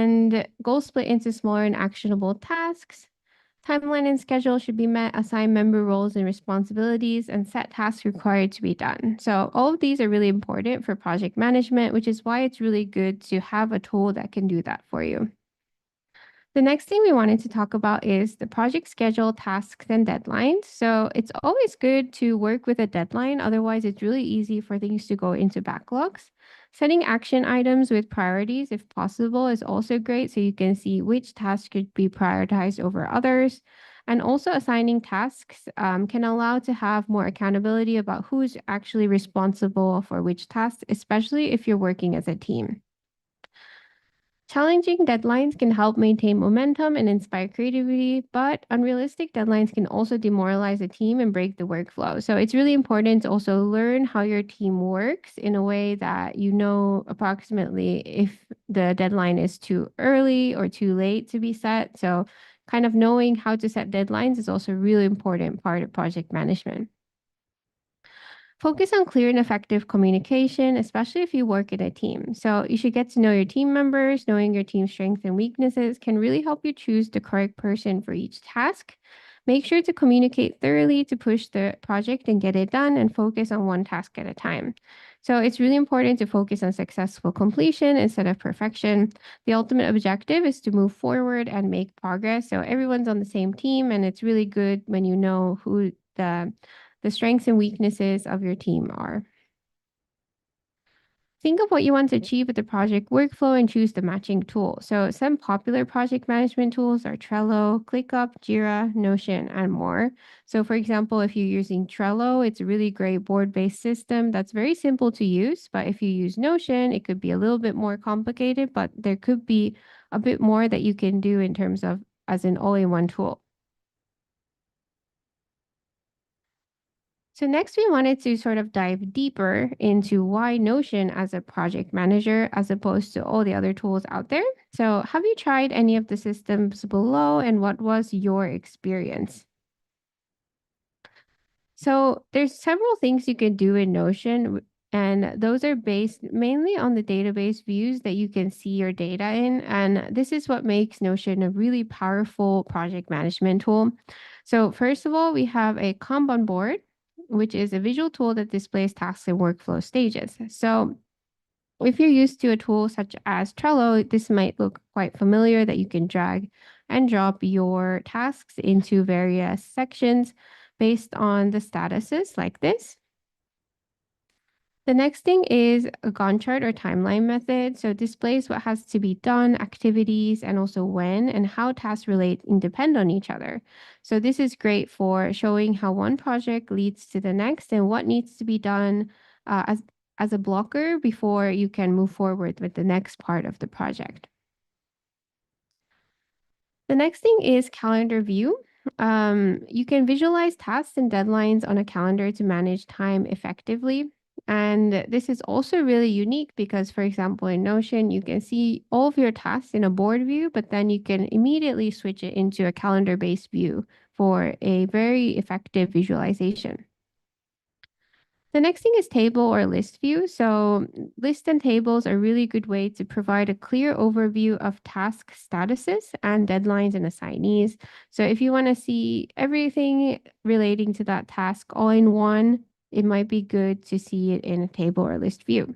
And goals split into smaller and actionable tasks. Timeline and schedule should be met, assign member roles and responsibilities, and set tasks required to be done. So all of these are really important for project management, which is why it's really good to have a tool that can do that for you. The next thing we wanted to talk about is the project schedule, tasks, and deadlines. So it's always good to work with a deadline. Otherwise, it's really easy for things to go into backlogs. Setting action items with priorities, if possible, is also great. So you can see which tasks could be prioritized over others. And also assigning tasks can allow to have more accountability about who's actually responsible for which tasks, especially if you're working as a team. Challenging deadlines can help maintain momentum and inspire creativity, but unrealistic deadlines can also demoralize a team and break the workflow. So it's really important to also learn how your team works in a way that you know approximately if the deadline is too early or too late to be set. So kind of knowing how to set deadlines is also a really important part of project management. Focus on clear and effective communication, especially if you work in a team. So you should get to know your team members. Knowing your team's strengths and weaknesses can really help you choose the correct person for each task. Make sure to communicate thoroughly to push the project and get it done, and focus on one task at a time. So it's really important to focus on successful completion instead of perfection. The ultimate objective is to move forward and make progress. So everyone's on the same team, and it's really good when you know who the strengths and weaknesses of your team are. Think of what you want to achieve with the project workflow and choose the matching tool. So some popular project management tools are Trello, ClickUp, Jira, Notion, and more. So for example, if you're using Trello, it's a really great board-based system that's very simple to use. But if you use Notion, it could be a little bit more complicated, but there could be a bit more that you can do in terms of as an all-in-one tool. So next we wanted to sort of dive deeper into why Notion as a project manager as opposed to all the other tools out there. So have you tried any of the systems below, and what was your experience? So there's several things you can do in Notion, and those are based mainly on the database views that you can see your data in. And this is what makes Notion a really powerful project management tool. So first of all, we have a Kanban board, which is a visual tool that displays tasks and workflow stages. So if you're used to a tool such as Trello, this might look quite familiar, that you can drag and drop your tasks into various sections based on the statuses like this. The next thing is a Gantt chart or timeline method. So it displays what has to be done, activities, and also when and how tasks relate and depend on each other. So this is great for showing how one project leads to the next and what needs to be done as a blocker before you can move forward with the next part of the project. The next thing is calendar view. You can visualize tasks and deadlines on a calendar to manage time effectively. And this is also really unique because, for example, in Notion, you can see all of your tasks in a board view, but then you can immediately switch it into a calendar-based view for a very effective visualization. The next thing is table or list view. So lists and tables are a really good way to provide a clear overview of task statuses and deadlines and assignees. So if you want to see everything relating to that task all in one, it might be good to see it in a table or list view.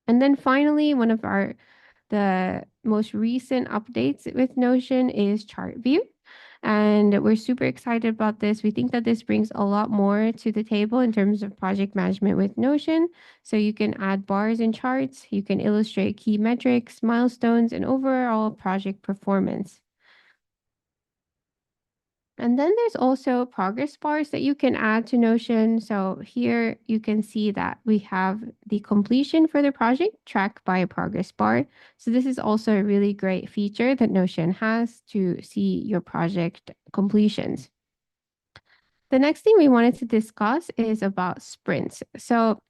And then finally, one of the most recent updates with Notion is chart view. And we're super excited about this. We think that this brings a lot more to the table in terms of project management with Notion. So you can add bars and charts, you can illustrate key metrics, milestones, and overall project performance. And then there's also progress bars that you can add to Notion. So here you can see that we have the completion for the project tracked by a progress bar. So this is also a really great feature that Notion has to see your project completions. The next thing we wanted to discuss is about sprints. So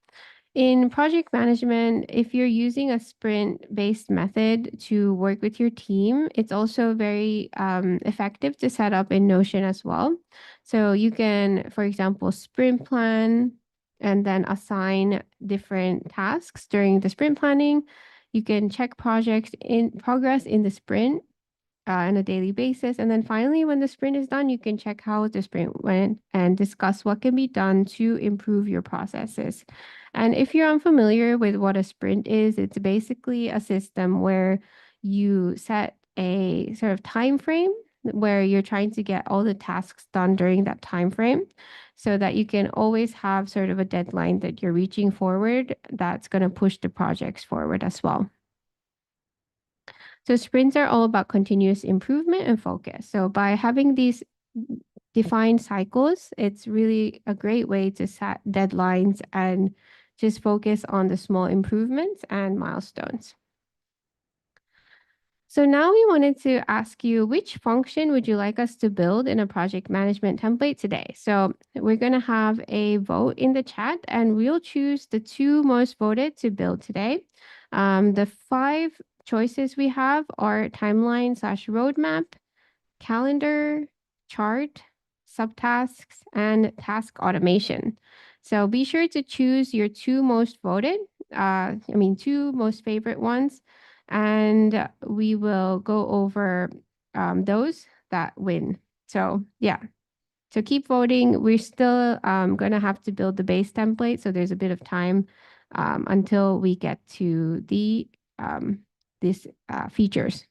in project management, if you're using a sprint-based method to work with your team, it's also very effective to set up in Notion as well. So you can, for example, sprint plan and then assign different tasks during the sprint planning. You can check projects in progress in the sprint on a daily basis. And then finally, when the sprint is done, you can check how the sprint went and discuss what can be done to improve your processes. And if you're unfamiliar with what a sprint is, it's basically a system where you set a sort of time frame where you're trying to get all the tasks done during that time frame so that you can always have sort of a deadline that you're reaching forward that's going to push the projects forward as well. So sprints are all about continuous improvement and focus. So by having these defined cycles, it's really a great way to set deadlines and just focus on the small improvements and milestones. So now we wanted to ask you, which function would you like us to build in a project management template today? So we're going to have a vote in the chat and we'll choose the 2 most voted to build today. The 5 choices we have are timeline/roadmap, calendar, chart, subtasks, and task automation. So be sure to choose your 2 most voted, 2 most favorite ones, and we will go over those that win. So yeah, so keep voting. We're still going to have to build the base template, so there's a bit of time until we get to the these features.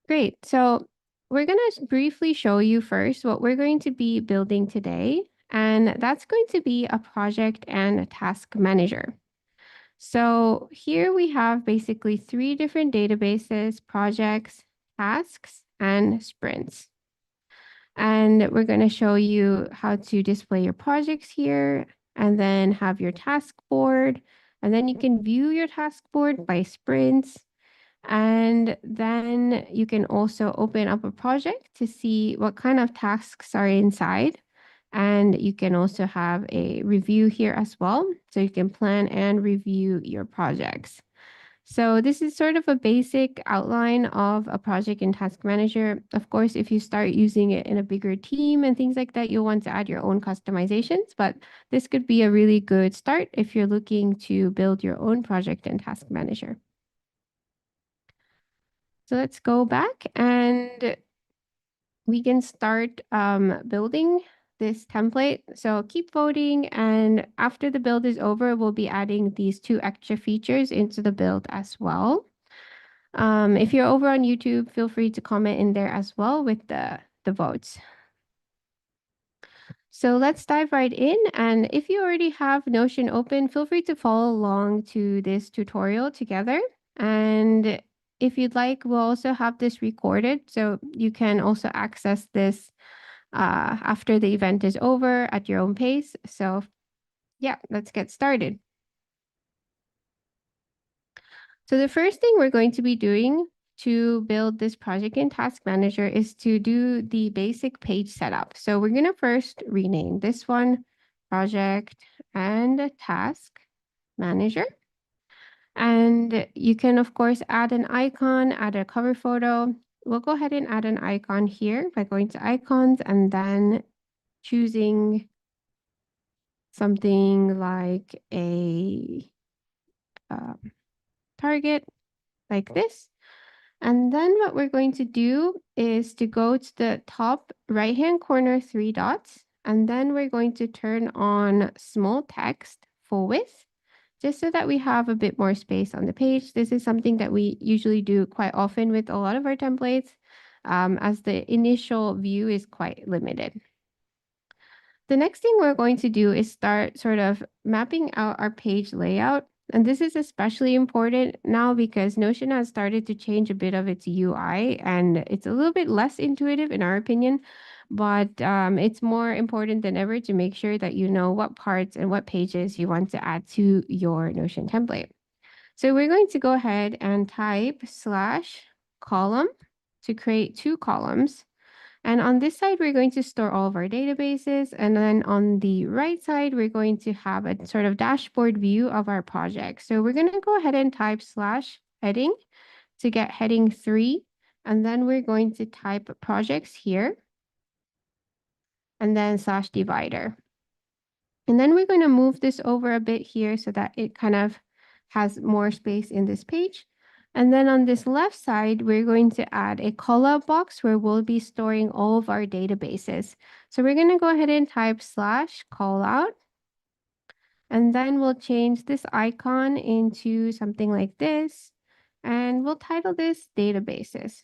Great. So we're going to briefly show you first what we're going to be building today, and that's going to be a project and a task manager. So here we have basically 3 different databases: projects, tasks, and sprints. And we're going to show you how to display your projects here and then have your task board. And then you can view your task board by sprints. And then you can also open up a project to see what kind of tasks are inside. And you can also have a review here as well. So you can plan and review your projects. So this is sort of a basic outline of a project and task manager. Of course, if you start using it in a bigger team and things like that, you'll want to add your own customizations, but this could be a really good start if you're looking to build your own project and task manager. So let's go back and we can start building this template. So keep voting, and after the build is over, we'll be adding these 2 extra features into the build as well. If you're over on YouTube, feel free to comment in there as well with the votes. So let's dive right in. And if you already have Notion open, feel free to follow along to this tutorial together. And if you'd like, we'll also have this recorded, so you can also access this after the event is over at your own pace. So yeah, let's get started. So the first thing we're going to be doing to build this project and task manager is to do the basic page setup. So we're going to first rename this one project and task manager. And you can, of course, add an icon, add a cover photo. We'll go ahead and add an icon here by going to icons and then choosing something like a target like this. And then what we're going to do is to go to the top right-hand corner 3 dots, and then we're going to turn on small text full width, just so that we have a bit more space on the page. This is something that we usually do quite often with a lot of our templates, as the initial view is quite limited. The next thing we're going to do is start sort of mapping out our page layout. And this is especially important now because Notion has started to change a bit of its UI, and it's a little bit less intuitive in our opinion, but it's more important than ever to make sure that you know what parts and what pages you want to add to your Notion template. So we're going to go ahead and type /column to create 2 columns. And on this side, we're going to store all of our databases. And then on the right side, we're going to have a sort of dashboard view of our project. So we're going to go ahead and type /heading to get heading 3. And then we're going to type projects here. And then /divider. And then we're going to move this over a bit here so that it kind of has more space in this page. And then on this left side, we're going to add a callout box where we'll be storing all of our databases. So we're going to go ahead and type /callout. And then we'll change this icon into something like this. And we'll title this databases.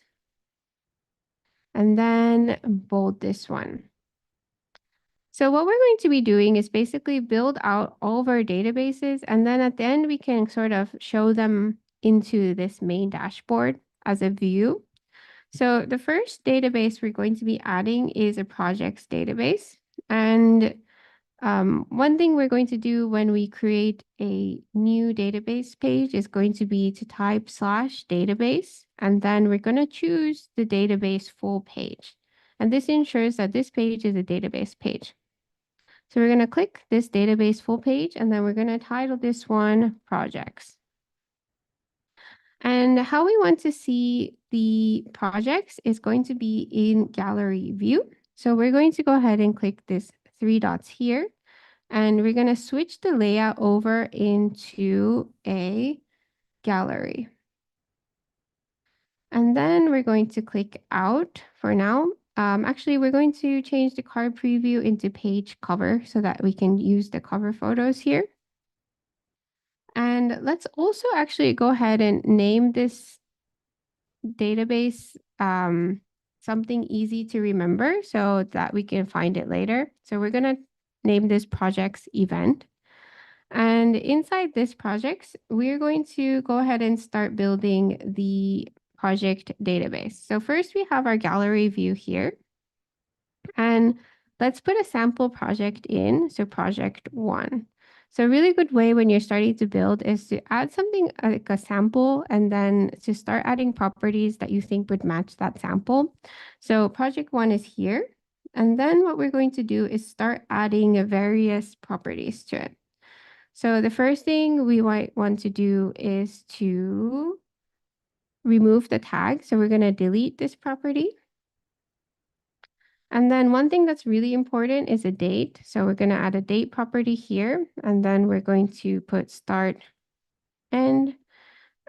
And then bold this one. So what we're going to be doing is basically build out all of our databases, and then at the end we can sort of show them into this main dashboard as a view. So the first database we're going to be adding is a projects database. And one thing we're going to do when we create a new database page is going to be to type /database, and then we're going to choose the database full page. And this ensures that this page is a database page. So we're going to click this database full page, and then we're going to title this one projects. And how we want to see the projects is going to be in gallery view. So we're going to go ahead and click this 3 dots here, and we're going to switch the layout over into a gallery. And then we're going to click out for now. Actually, we're going to change the card preview into page cover so that we can use the cover photos here. And let's also actually go ahead and name this database something easy to remember so that we can find it later. So we're going to name this projects event. And inside this projects, we're going to go ahead and start building the project database. So first we have our gallery view here. And let's put a sample project in, so project 1. So a really good way when you're starting to build is to add something like a sample and then to start adding properties that you think would match that sample. So project 1 is here. And then what we're going to do is start adding various properties to it. So the first thing we might want to do is to remove the tag. So we're going to delete this property. And then one thing that's really important is a date. So we're going to add a date property here, and then we're going to put start, end,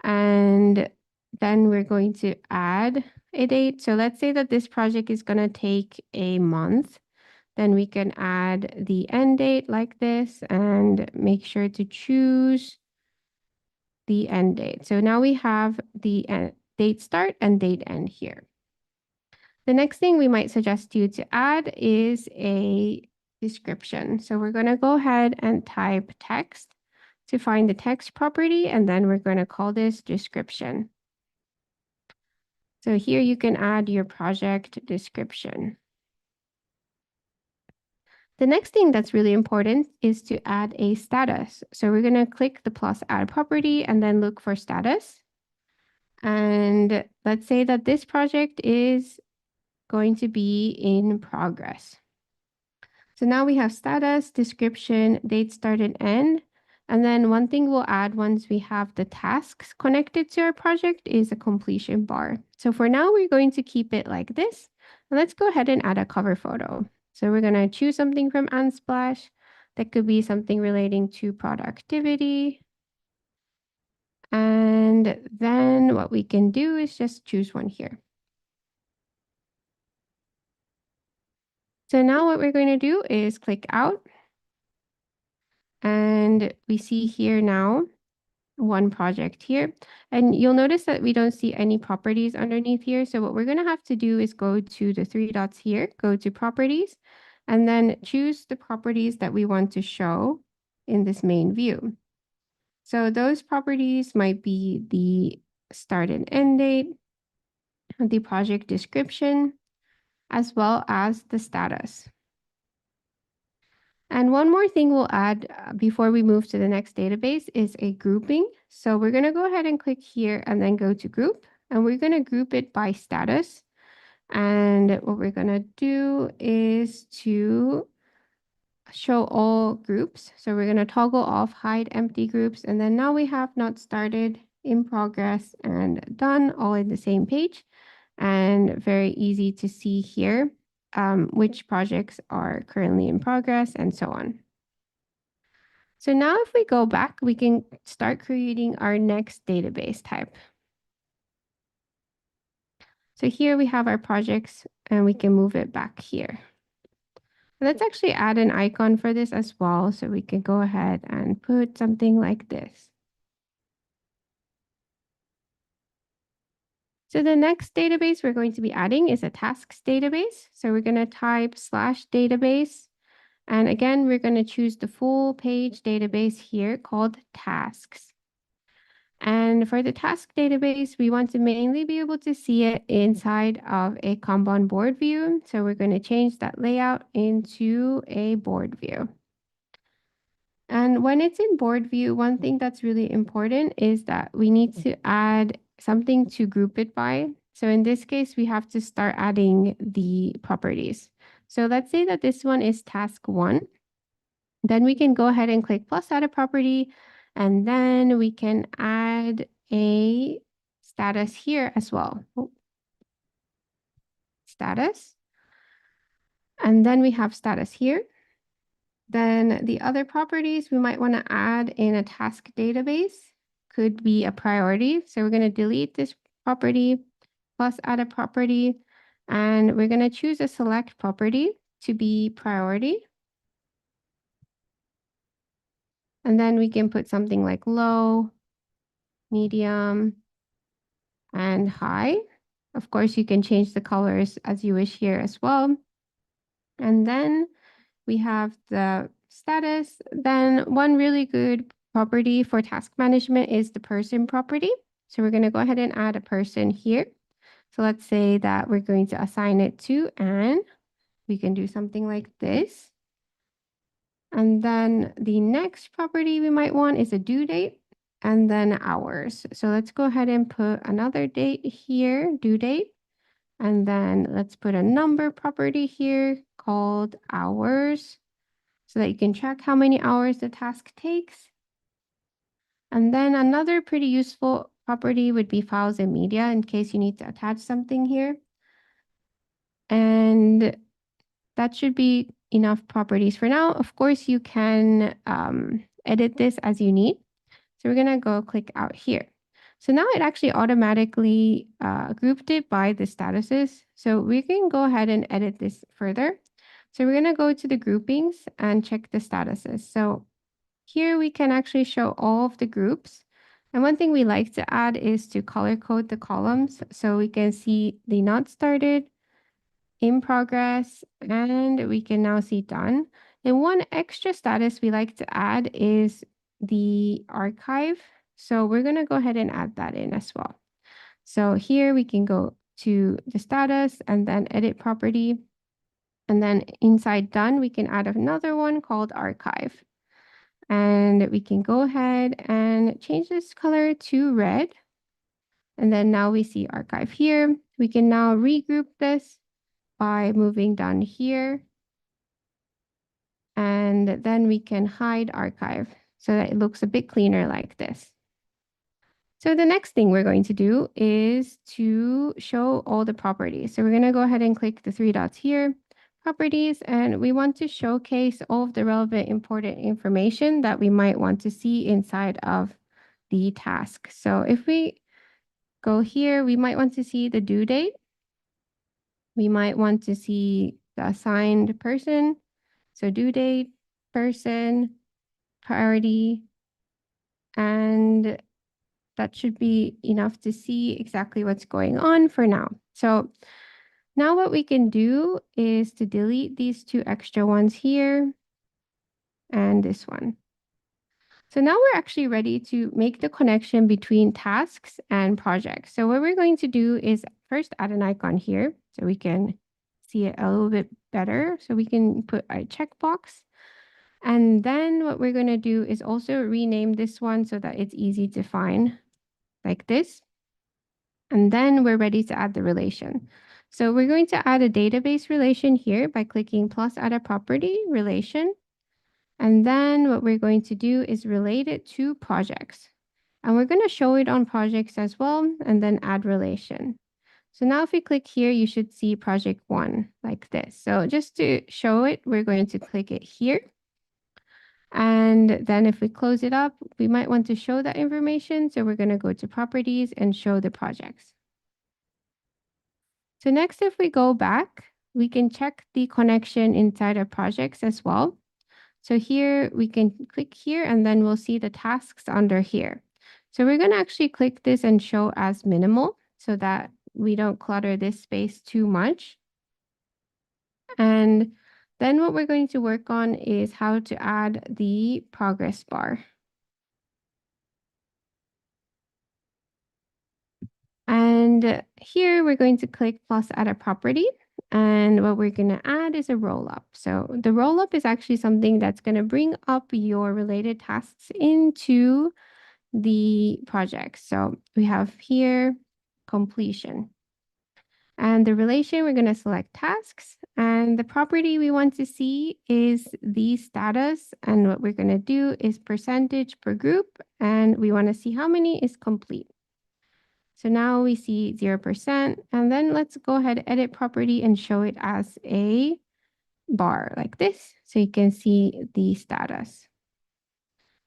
and then we're going to add a date. So let's say that this project is going to take a month. Then we can add the end date like this and make sure to choose the end date. So now we have the date start and date end here. The next thing we might suggest you to add is a description. So we're going to go ahead and type text to find the text property, and then we're going to call this description. So here you can add your project description. The next thing that's really important is to add a status. So we're going to click the plus add property and then look for status. And let's say that this project is going to be in progress. So now we have status, description, date start and end. And then one thing we'll add once we have the tasks connected to our project is a completion bar. So for now, we're going to keep it like this. And let's go ahead and add a cover photo. So we're going to choose something from Unsplash. That could be something relating to productivity. And then what we can do is just choose one here. So now what we're going to do is click out. And we see here now one project here. And you'll notice that we don't see any properties underneath here. So what we're going to have to do is go to the 3 dots here, go to properties, and then choose the properties that we want to show in this main view. So those properties might be the start and end date, the project description, as well as the status. And one more thing we'll add before we move to the next database is a grouping. So we're going to go ahead and click here and then go to group, and we're going to group it by status. And what we're going to do is to show all groups. So we're going to toggle off hide empty groups. And then now we have not started, in progress, and done all in the same page. And very easy to see here which projects are currently in progress and so on. So now if we go back, we can start creating our next database type. So here we have our projects and we can move it back here. Let's actually add an icon for this as well. So we can go ahead and put something like this. So the next database we're going to be adding is a tasks database. So we're going to type /database. And again, we're going to choose the full page database here called tasks. And for the task database, we want to mainly be able to see it inside of a Kanban board view. So we're going to change that layout into a board view. And when it's in board view, one thing that's really important is that we need to add something to group it by. So in this case, we have to start adding the properties. So let's say that this one is task 1. Then we can go ahead and click plus add a property, and then we can add a status here as well. Status. And then we have status here. Then the other properties we might want to add in a task database could be a priority. So we're going to delete this property, plus add a property, and we're going to choose a select property to be priority. And then we can put something like low, medium, and high. Of course, you can change the colors as you wish here as well. And then we have the status. Then one really good property for task management is the person property. So we're going to go ahead and add a person here. So let's say that we're going to assign it to Anne. We can do something like this. And then the next property we might want is a due date and then hours. So let's go ahead and put another date here, due date. And then let's put a number property here called hours so that you can track how many hours the task takes. And then another pretty useful property would be files and media in case you need to attach something here. And that should be enough properties for now. Of course, you can edit this as you need. So we're going to go click out here. So now it actually automatically grouped it by the statuses. So we can go ahead and edit this further. So we're going to go to the groupings and check the statuses. So here we can actually show all of the groups. And one thing we like to add is to color code the columns so we can see the not started, in progress, and we can now see done. And one extra status we like to add is the archive. So we're going to go ahead and add that in as well. So here we can go to the status and then edit property. And then inside done, we can add another one called archive. And we can go ahead and change this color to red. And then now we see archive here. We can now regroup this by moving down here. And then we can hide archive so that it looks a bit cleaner like this. So the next thing we're going to do is to show all the properties. So we're going to go ahead and click the 3 dots here, properties, and we want to showcase all of the relevant important information that we might want to see inside of the task. So if we go here, we might want to see the due date. We might want to see the assigned person. So due date, person, priority, and that should be enough to see exactly what's going on for now. So now what we can do is to delete these 2 extra ones here and this one. So now we're actually ready to make the connection between tasks and projects. So what we're going to do is first add an icon here so we can see it a little bit better. So we can put a checkbox. And then what we're going to do is also rename this one so that it's easy to find like this. And then we're ready to add the relation. So we're going to add a database relation here by clicking plus add a property relation. And then what we're going to do is relate it to projects. And we're going to show it on projects as well, and then add relation. So now if we click here, you should see project 1 like this. So just to show it, we're going to click it here. And then if we close it up, we might want to show that information. So we're going to go to properties and show the projects. So next, if we go back, we can check the connection inside our projects as well. So here we can click here and then we'll see the tasks under here. So we're going to actually click this and show as minimal so that we don't clutter this space too much. And then what we're going to work on is how to add the progress bar. And here we're going to click plus add a property. And what we're going to add is a roll up. So the roll up is actually something that's going to bring up your related tasks into the project. So we have here completion. And the relation, we're going to select tasks. And the property we want to see is the status. And what we're going to do is percentage per group. And we want to see how many is complete. So now we see 0%. And then let's go ahead, edit property and show it as a bar like this. So you can see the status.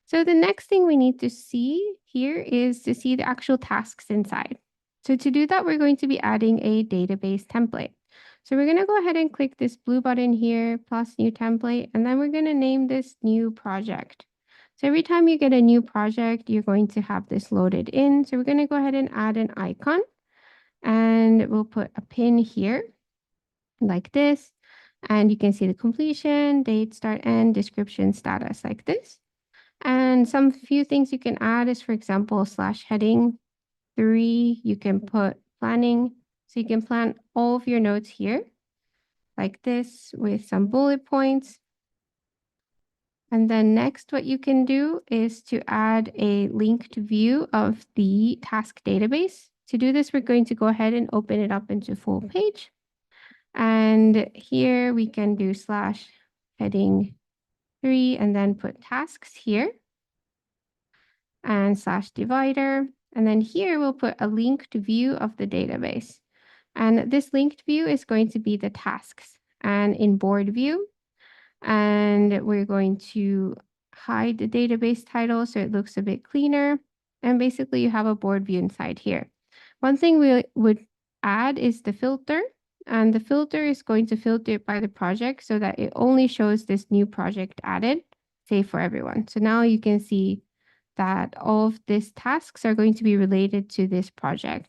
So the next thing we need to see here is to see the actual tasks inside. So to do that, we're going to be adding a database template. So we're going to go ahead and click this blue button here, plus new template, and then we're going to name this new project. So every time you get a new project, you're going to have this loaded in. So we're going to go ahead and add an icon, and we'll put a pin here like this. And you can see the completion, date, start, end, description, status like this. And some few things you can add is, for example, slash heading 3, you can put planning. So you can plan all of your notes here like this with some bullet points. And then next, what you can do is to add a linked view of the task database. To do this, we're going to go ahead and open it up into full page. And here we can do slash heading 3 and then put tasks here and slash divider. And then here we'll put a linked view of the database. And this linked view is going to be the tasks and in board view. And we're going to hide the database title so it looks a bit cleaner. And basically you have a board view inside here. One thing we would add is the filter. And the filter is going to filter it by the project so that it only shows this new project added, save for everyone. So now you can see that all of these tasks are going to be related to this project.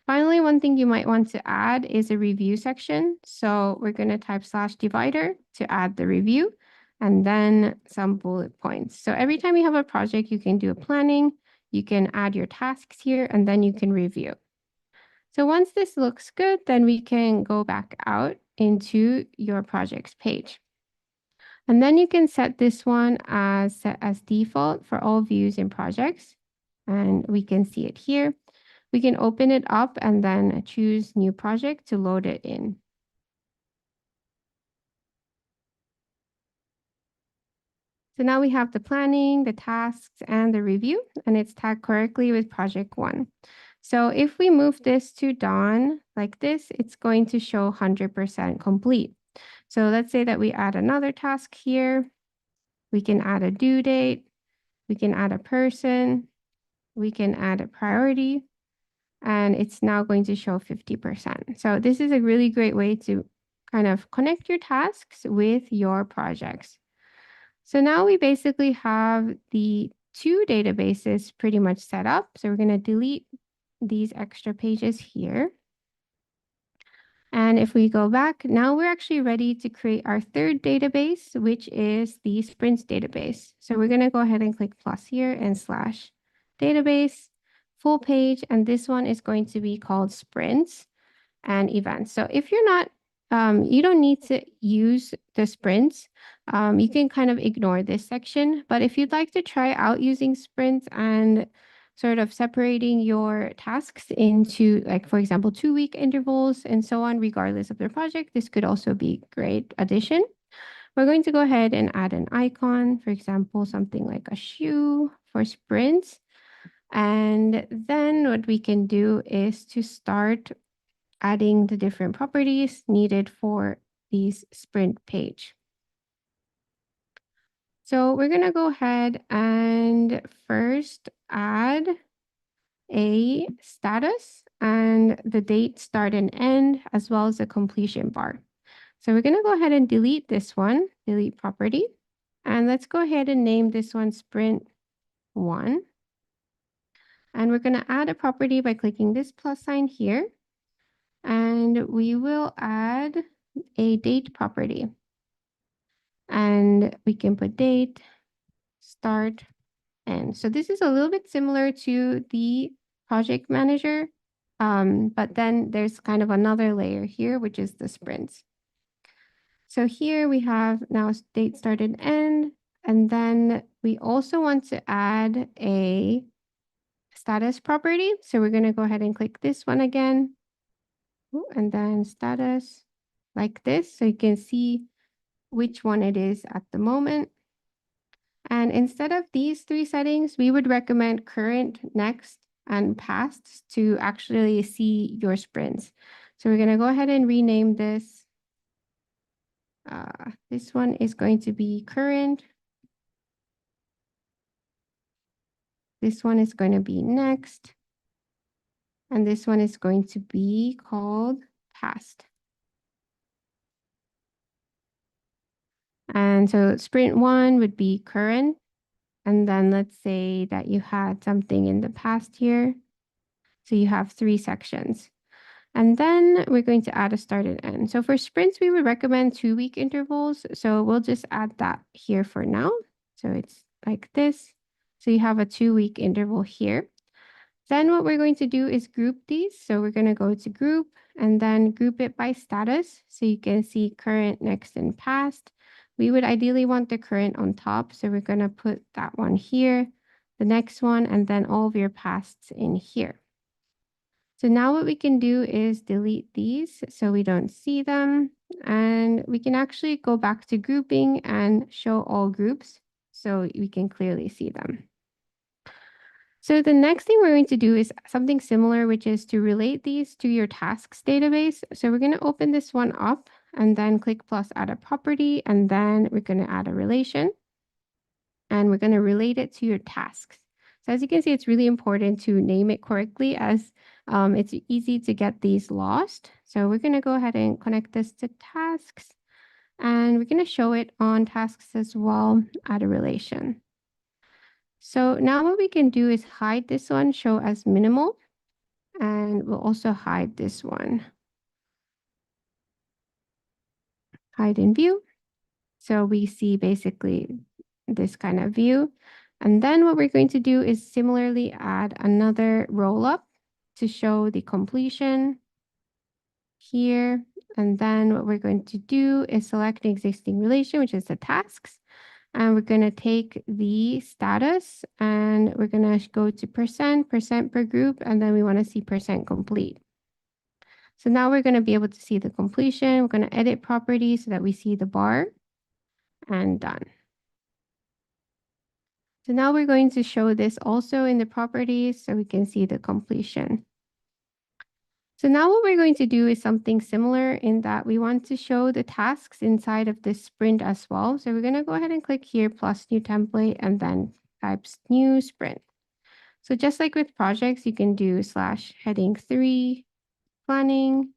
Finally, one thing you might want to add is a review section. So we're going to type slash divider to add the review and then some bullet points. So every time you have a project, you can do a planning, you can add your tasks here, and then you can review. So once this looks good, then we can go back out into your projects page. And then you can set this one as set as default for all views in projects. And we can see it here. We can open it up and then choose new project to load it in. So now we have the planning, the tasks, and the review, and it's tagged correctly with project 1. So if we move this to Dawn like this, it's going to show 100% complete. So let's say that we add another task here. We can add a due date. We can add a person. We can add a priority. And it's now going to show 50%. So this is a really great way to kind of connect your tasks with your projects. So now we basically have the 2 databases pretty much set up. So we're going to delete these extra pages here. And if we go back, now we're actually ready to create our 3rd database, which is the sprints database. So we're going to go ahead and click plus here and slash database, full page. And this one is going to be called sprints and events. So if you're not, you don't need to use the sprints. You can kind of ignore this section. But if you'd like to try out using sprints and sort of separating your tasks into, like, for example, 2-week intervals and so on, regardless of the project, this could also be a great addition. We're going to go ahead and add an icon, for example, something like a shoe for sprints. And then what we can do is to start adding the different properties needed for these sprint page. So we're going to go ahead and first add a status and the date, start and end, as well as a completion bar. So we're going to go ahead and delete this one, delete property. And let's go ahead and name this one sprint 1. And we're going to add a property by clicking this plus sign here. And we will add a date property. And we can put date, start, end. So this is a little bit similar to the project manager, but then there's kind of another layer here, which is the sprints. So here we have now date, start, and end. And then we also want to add a status property. So we're going to go ahead and click this one again. And then status like this. So you can see which one it is at the moment. And instead of these 3 settings, we would recommend current, next, and past to actually see your sprints. So we're going to go ahead and rename this. This one is going to be current. This one is going to be next. And this one is going to be called past. And so sprint 1 would be current. And then let's say that you had something in the past here. So you have 3 sections. And then we're going to add a start and end. So for sprints, we would recommend 2-week intervals. So we'll just add that here for now. So it's like this. So you have a 2-week interval here. Then what we're going to do is group these. So we're going to go to group and then group it by status. So you can see current, next, and past. We would ideally want the current on top. So we're going to put that one here, the next one, and then all of your pasts in here. So now what we can do is delete these so we don't see them. And we can actually go back to grouping and show all groups so we can clearly see them. So the next thing we're going to do is something similar, which is to relate these to your tasks database. So we're going to open this one up and then click plus add a property. And then we're going to add a relation. And we're going to relate it to your tasks. So as you can see, it's really important to name it correctly as it's easy to get these lost. So we're going to go ahead and connect this to tasks. And we're going to show it on tasks as well, add a relation. So now what we can do is hide this one, show as minimal. And we'll also hide this one. Hide in view. So we see basically this kind of view. And then what we're going to do is similarly add another roll up to show the completion here. And then what we're going to do is select the existing relation, which is the tasks. And we're going to take the status and we're going to go to percent per group. And then we want to see percent complete. So now we're going to be able to see the completion. We're going to edit properties so that we see the bar and done. So now we're going to show this also in the properties so we can see the completion. So now what we're going to do is something similar in that we want to show the tasks inside of this sprint as well. So we're going to go ahead and click here plus new template and then type new sprint. So just like with projects, you can do /heading3 planning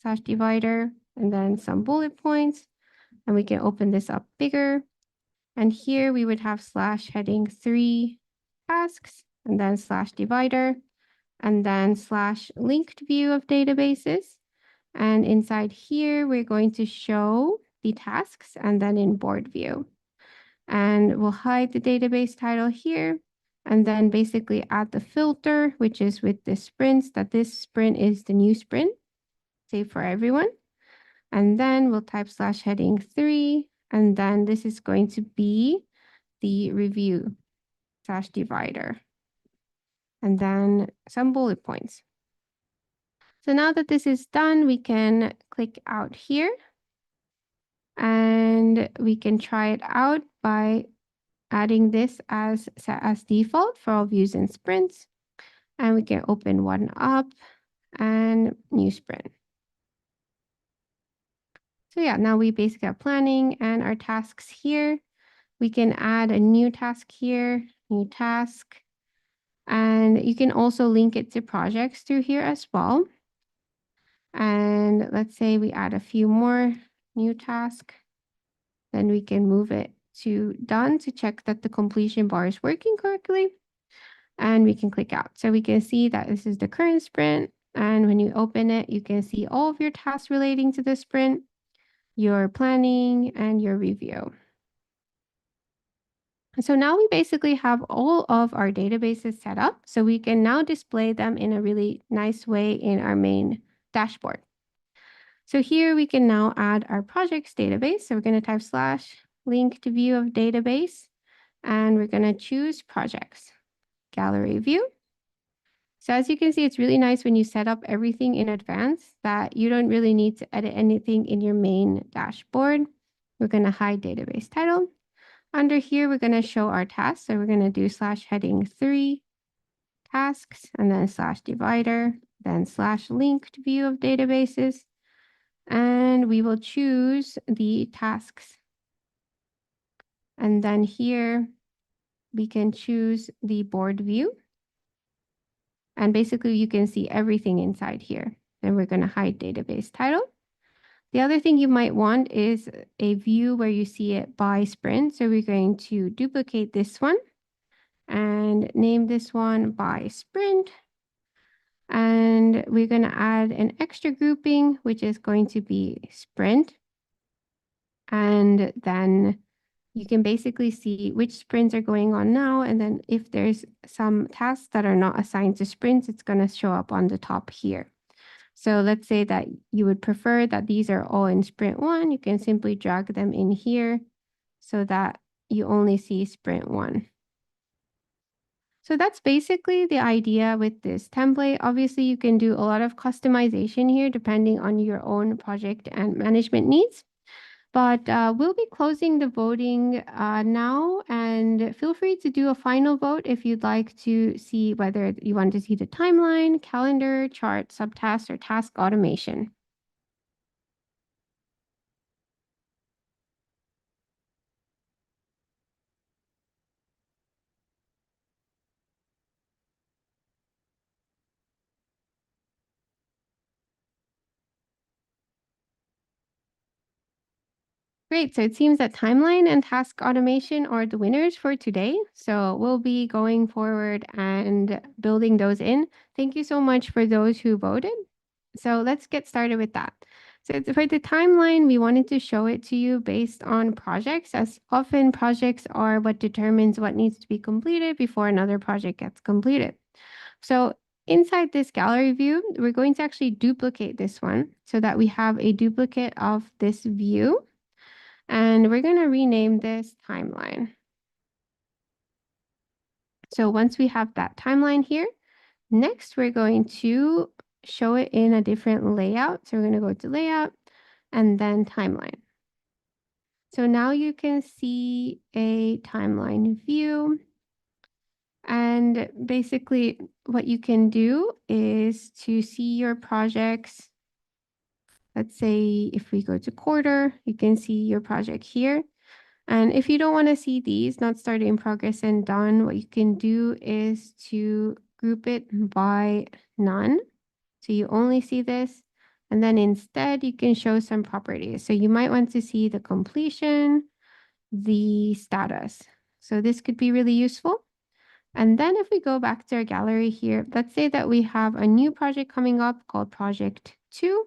/divider and then some bullet points. And we can open this up bigger. And here we would have /heading3 tasks and then /divider and then /linked view of databases. And inside here, we're going to show the tasks and then in board view. And we'll hide the database title here and then basically add the filter, which is with the sprints, that this sprint is the new sprint, save for everyone. And then we'll type /heading3, and then this is going to be the review /divider, and then some bullet points. So now that this is done, we can click out here, and we can try it out by adding this as set as default for all views and sprints. And we can open one up and new sprint. So yeah, now we basically have planning and our tasks here. We can add a new task here, new task, and you can also link it to projects through here as well. And let's say we add a few more new task, then we can move it to done to check that the completion bar is working correctly. And we can click out. So we can see that this is the current sprint. And when you open it, you can see all of your tasks relating to the sprint, your planning, and your review. So now we basically have all of our databases set up. So we can now display them in a really nice way in our main dashboard. So here we can now add our projects database. So we're going to type / link to view of database, and we're going to choose projects, gallery view. So as you can see, it's really nice when you set up everything in advance that you don't really need to edit anything in your main dashboard. We're going to hide database title. Under here, we're going to show our tasks. So we're going to do /heading 3 tasks, and then /divider, then /linked view of databases. And we will choose the tasks. And then here, we can choose the board view. And basically, you can see everything inside here. Then we're going to hide database title. The other thing you might want is a view where you see it by sprint. So we're going to duplicate this one and name this one by sprint. And we're going to add an extra grouping, which is going to be sprint. And then you can basically see which sprints are going on now. And then if there's some tasks that are not assigned to sprints, it's going to show up on the top here. So let's say that you would prefer that these are all in sprint 1. You can simply drag them in here so that you only see sprint 1. So that's basically the idea with this template. Obviously, you can do a lot of customization here depending on your own project and management needs. But we'll be closing the voting now, and feel free to do a final vote if you'd like to see whether you want to see the timeline, calendar, chart, subtask, or task automation. Great, so it seems that timeline and task automation are the winners for today. So we'll be going forward and building those in. Thank you so much for those who voted. So let's get started with that. So for the timeline, we wanted to show it to you based on projects, as often projects are what determines what needs to be completed before another project gets completed. So inside this gallery view, we're going to actually duplicate this one so that we have a duplicate of this view. And we're going to rename this timeline. So once we have that timeline here, next we're going to show it in a different layout. So we're going to go to layout and then timeline. So now you can see a timeline view. And basically what you can do is to see your projects. Let's say if we go to quarter, you can see your project here. And if you don't want to see these, not started, in progress, and done, what you can do is to group it by none. So you only see this. And then instead, you can show some properties. So you might want to see the completion, the status. So this could be really useful. And then if we go back to our gallery here, let's say that we have a new project coming up called project 2.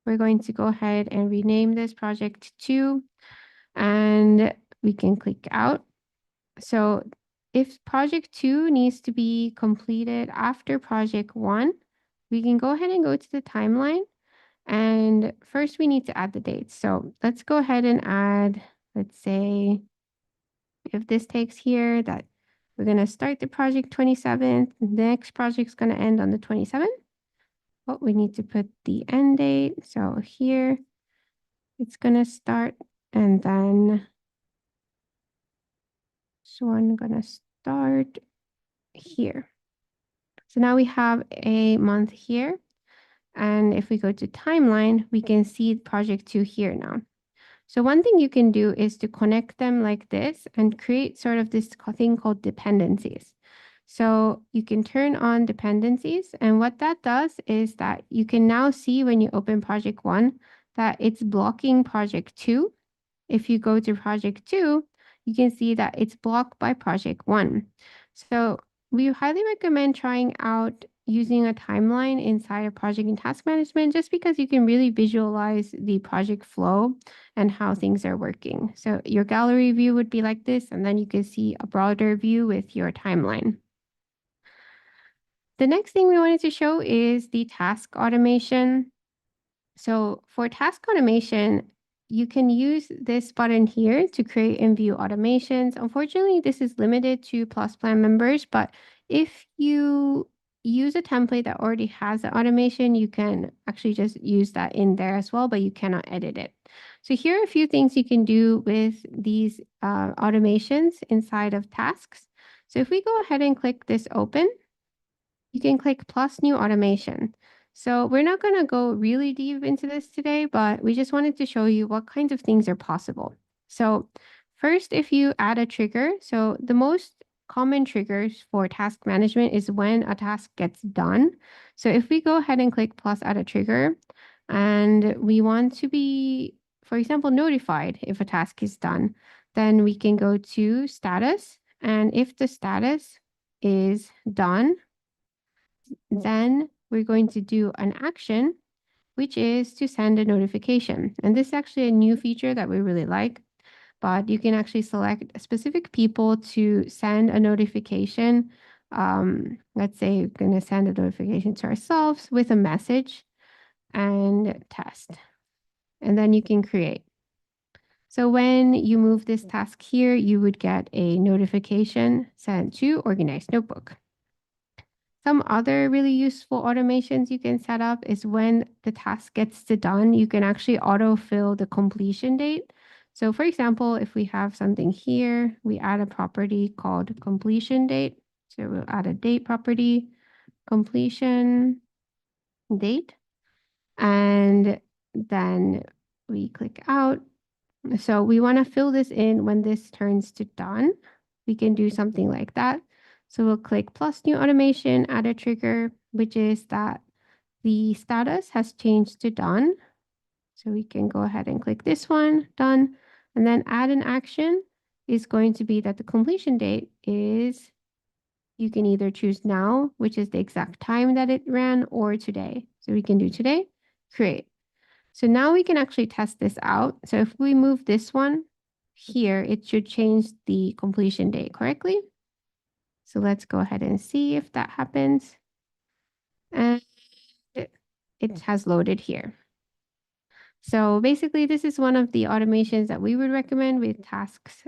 We're going to go ahead and rename this project 2. And we can click out. So if project 2 needs to be completed after project 1, we can go ahead and go to the timeline. And first we need to add the dates. So let's go ahead and add, let's say, if this takes here that we're going to start the project 27th, the next project is going to end on the 27th. Oh, we need to put the end date. So here it's going to start, and then so I'm going to start here. So now we have a month here. And if we go to timeline, we can see project 2 here now. So one thing you can do is to connect them like this and create sort of this thing called dependencies. So you can turn on dependencies, and what that does is that you can now see when you open project 1 that it's blocking project 2. If you go to project 2, you can see that it's blocked by project 1. So we highly recommend trying out using a timeline inside of project and task management, just because you can really visualize the project flow and how things are working. So your gallery view would be like this, and then you can see a broader view with your timeline. The next thing we wanted to show is the task automation. So for task automation, you can use this button here to create and view automations. Unfortunately, this is limited to Plus Plan members, but if you use a template that already has the automation, you can actually just use that in there as well, but you cannot edit it. So here are a few things you can do with these automations inside of tasks. So if we go ahead and click this open, you can click plus new automation. So we're not going to go really deep into this today, but we just wanted to show you what kinds of things are possible. So first, if you add a trigger, so the most common triggers for task management is when a task gets done. So if we go ahead and click plus add a trigger, and we want to be, for example, notified if a task is done, then we can go to status. And if the status is done, then we're going to do an action, which is to send a notification. And this is actually a new feature that we really like, but you can actually select specific people to send a notification. Let's say we're going to send a notification to ourselves with a message and test. And then you can create. So when you move this task here, you would get a notification sent to organized notebook. Some other really useful automations you can set up is when the task gets done, you can actually autofill the completion date. So for example, if we have something here, we add a property called completion date. So we'll add a date property, completion date, and then we click out. So we want to fill this in when this turns to done. We can do something like that. So we'll click plus new automation, add a trigger, which is that the status has changed to done. So we can go ahead and click this one, done, and then add an action is going to be that the completion date is, you can either choose now, which is the exact time that it ran, or today. So we can do today, create. So now we can actually test this out. So if we move this one here, it should change the completion date correctly. So let's go ahead and see if that happens. And it has loaded here. So basically, this is one of the automations that we would recommend with tasks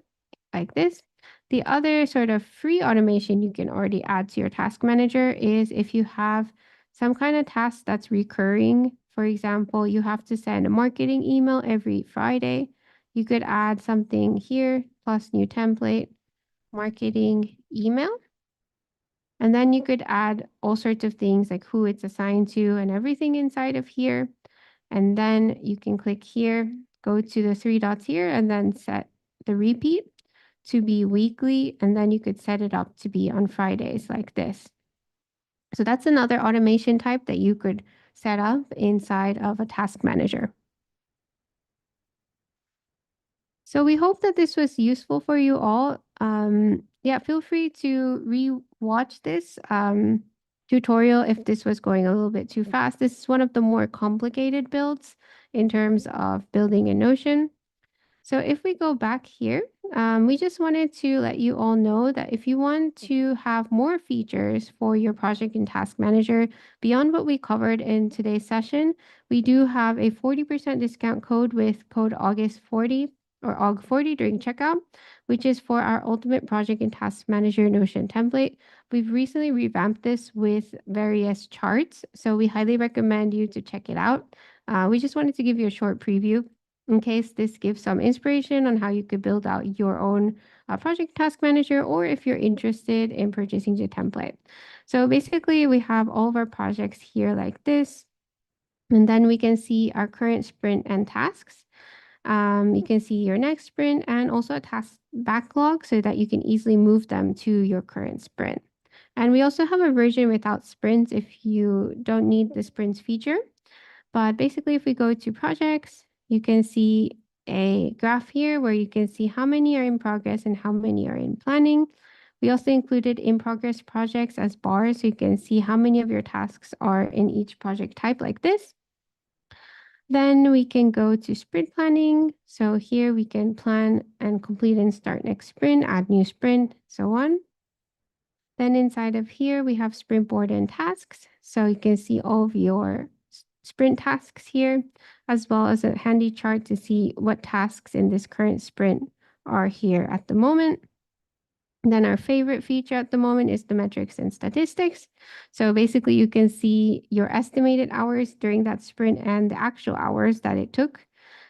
like this. The other sort of free automation you can already add to your task manager is if you have some kind of task that's recurring. For example, you have to send a marketing email every Friday. You could add something here, plus new template, marketing email. And then you could add all sorts of things like who it's assigned to and everything inside of here. And then you can click here, go to the 3 dots here, and then set the repeat to be weekly. And then you could set it up to be on Fridays like this. So that's another automation type that you could set up inside of a task manager. So we hope that this was useful for you all. Yeah, feel free to re-watch this tutorial if this was going a little bit too fast. This is one of the more complicated builds in terms of building in Notion. So if we go back here, we just wanted to let you all know that if you want to have more features for your project and task manager beyond what we covered in today's session, we do have a 40% discount code with code August40 or AUG40 during checkout, which is for our ultimate project and task manager Notion template. We've recently revamped this with various charts, so we highly recommend you to check it out. We just wanted to give you a short preview in case this gives some inspiration on how you could build out your own project task manager, or if you're interested in purchasing the template. So basically we have all of our projects here like this, and then we can see our current sprint and tasks. You can see your next sprint and also a task backlog so that you can easily move them to your current sprint. And we also have a version without sprints if you don't need the sprints feature. But basically, if we go to projects, you can see a graph here where you can see how many are in progress and how many are in planning. We also included in progress projects as bars, so you can see how many of your tasks are in each project type like this. Then we can go to sprint planning. So here we can plan and complete and start next sprint, add new sprint, so on. Then inside of here, we have sprint board and tasks. So you can see all of your sprint tasks here, as well as a handy chart to see what tasks in this current sprint are here at the moment. Then our favorite feature at the moment is the metrics and statistics. So basically you can see your estimated hours during that sprint and the actual hours that it took,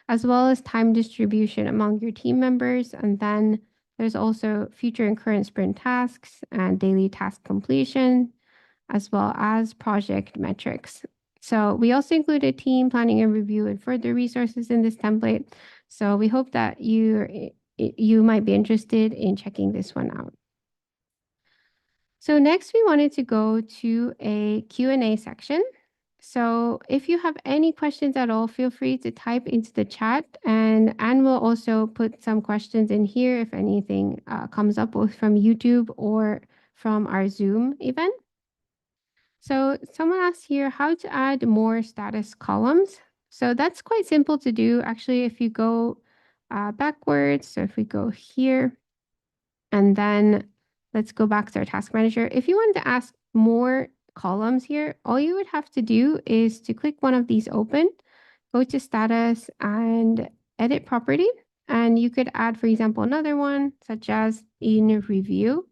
as well as time distribution among your team members. And then there's also future and current sprint tasks and daily task completion, as well as project metrics. So we also included team planning and review and further resources in this template. So we hope that you might be interested in checking this one out. So next we wanted to go to a Q&A section. So if you have any questions at all, feel free to type into the chat, and Anne will also put some questions in here if anything comes up both from YouTube or from our Zoom event. So someone asked here how to add more status columns. So that's quite simple to do. Actually, if you go backwards, so if we go here, and then let's go back to our task manager. If you wanted to ask more columns here, all you would have to do is to click one of these open, go to status and edit property. And you could add, for example, another one such as in review.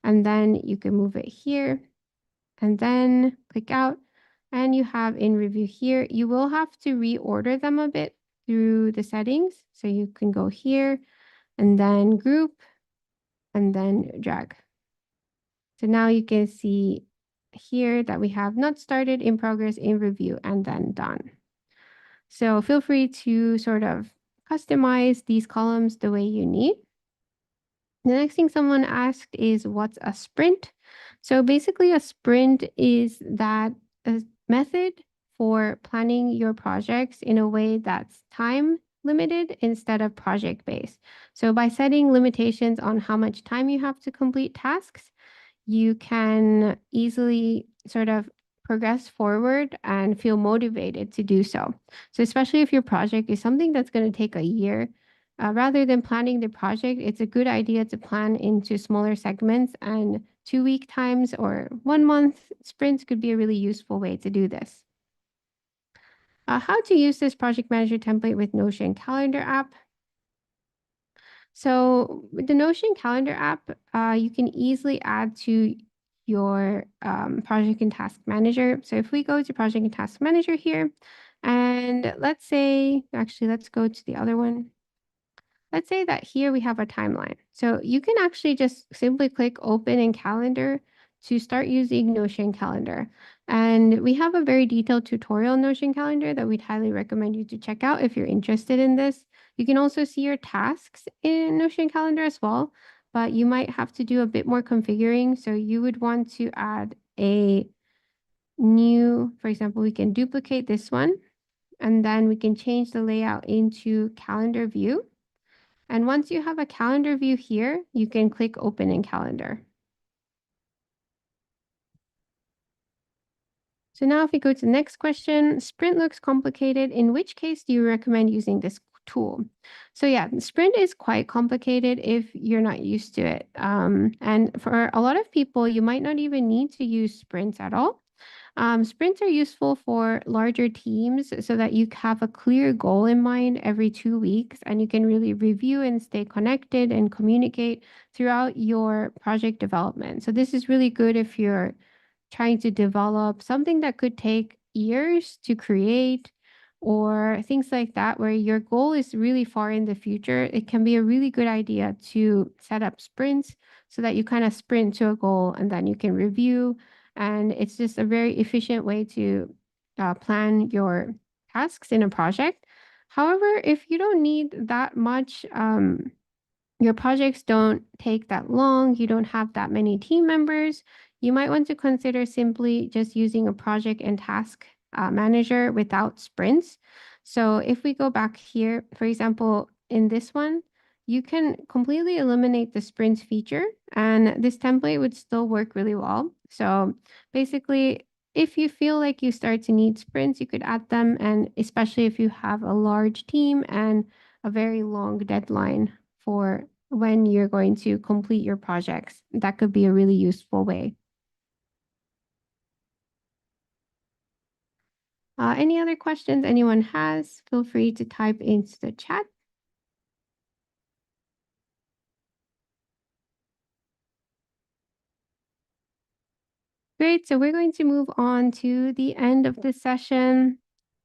And then you can move it here and then click out, and you have in review here. You will have to reorder them a bit through the settings. So you can go here and then group and then drag. So now you can see here that we have not started, in progress, in review, and then done. So feel free to sort of customize these columns the way you need. The next thing someone asked is what's a sprint? So basically a sprint is that a method for planning your projects in a way that's time limited instead of project based. So by setting limitations on how much time you have to complete tasks, you can easily sort of progress forward and feel motivated to do so. So especially if your project is something that's going to take a year, rather than planning the project, it's a good idea to plan into smaller segments, and 2-week times or 1-month sprints could be a really useful way to do this. How to use this project manager template with Notion calendar app. So with the Notion calendar app, you can easily add to your project and task manager. So if we go to project and task manager here, and let's say, actually, let's go to the other one. Let's say that here we have a timeline. So you can actually just simply click open in calendar to start using Notion calendar. And we have a very detailed tutorial on Notion calendar that we'd highly recommend you to check out if you're interested in this. You can also see your tasks in Notion calendar as well, but you might have to do a bit more configuring. So you would want to add a new, for example, we can duplicate this one, and then we can change the layout into calendar view. And once you have a calendar view here, you can click open in calendar. So now if we go to the next question, sprint looks complicated. In which case do you recommend using this tool? So yeah, sprint is quite complicated if you're not used to it. And for a lot of people, you might not even need to use sprints at all. Sprints are useful for larger teams so that you have a clear goal in mind every 2 weeks, and you can really review and stay connected and communicate throughout your project development. So this is really good if you're trying to develop something that could take years to create or things like that, where your goal is really far in the future. It can be a really good idea to set up sprints so that you kind of sprint to a goal and then you can review. And it's just a very efficient way to plan your tasks in a project. However, if you don't need that much, your projects don't take that long, you don't have that many team members, you might want to consider simply just using a project and task manager without sprints. So if we go back here, for example, in this one, you can completely eliminate the sprints feature and this template would still work really well. So basically, if you feel like you start to need sprints, you could add them. And especially if you have a large team and a very long deadline for when you're going to complete your projects. That could be a really useful way. Any other questions anyone has, feel free to type into the chat. Great, so we're going to move on to the end of the session.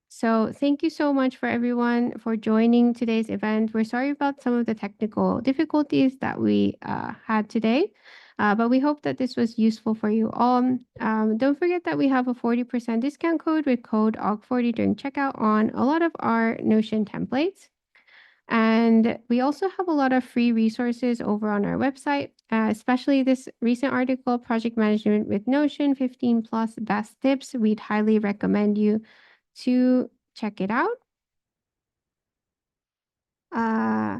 So thank you so much for everyone for joining today's event. We're sorry about some of the technical difficulties that we had today, but we hope that this was useful for you all. Don't forget that we have a 40% discount code with code OG40 during checkout on a lot of our Notion templates. And we also have a lot of free resources over on our website, especially this recent article, Project Management with Notion, 15 plus best tips. We'd highly recommend you to check it out.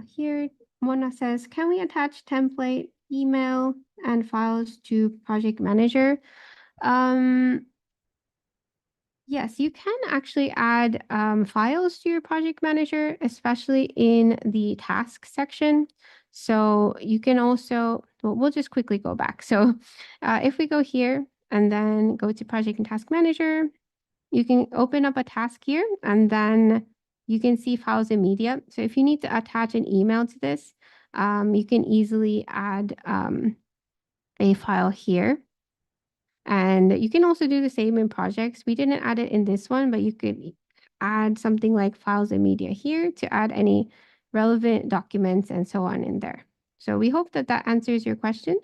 Here, Mona says, can we attach template, email, and files to Project Manager? Yes, you can actually add files to your project manager, especially in the task section. So you can also, well, we'll just quickly go back. So if we go here and then go to project and task manager, you can open up a task here and then you can see files and media. So if you need to attach an email to this, you can easily add a file here. And you can also do the same in projects. We didn't add it in this one, but you could add something like files and media here to add any relevant documents and so on in there. So we hope that that answers your question.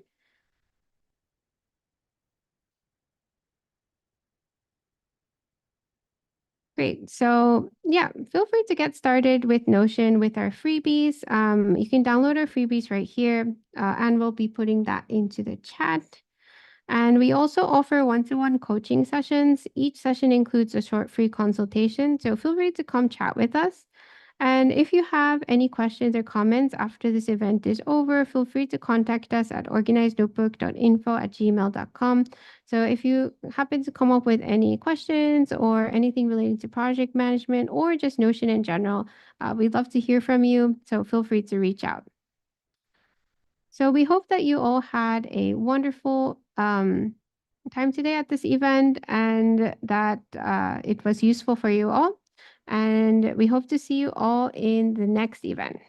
Great. So yeah, feel free to get started with Notion with our freebies. You can download our freebies right here, and we'll be putting that into the chat. And we also offer one-to-one coaching sessions. Each session includes a short free consultation, so feel free to come chat with us. And if you have any questions or comments after this event is over, feel free to contact us at organizednotebook.info@gmail.com. So if you happen to come up with any questions or anything related to project management or just Notion in general, we'd love to hear from you. So feel free to reach out. So we hope that you all had a wonderful time today at this event and that it was useful for you all. And we hope to see you all in the next event.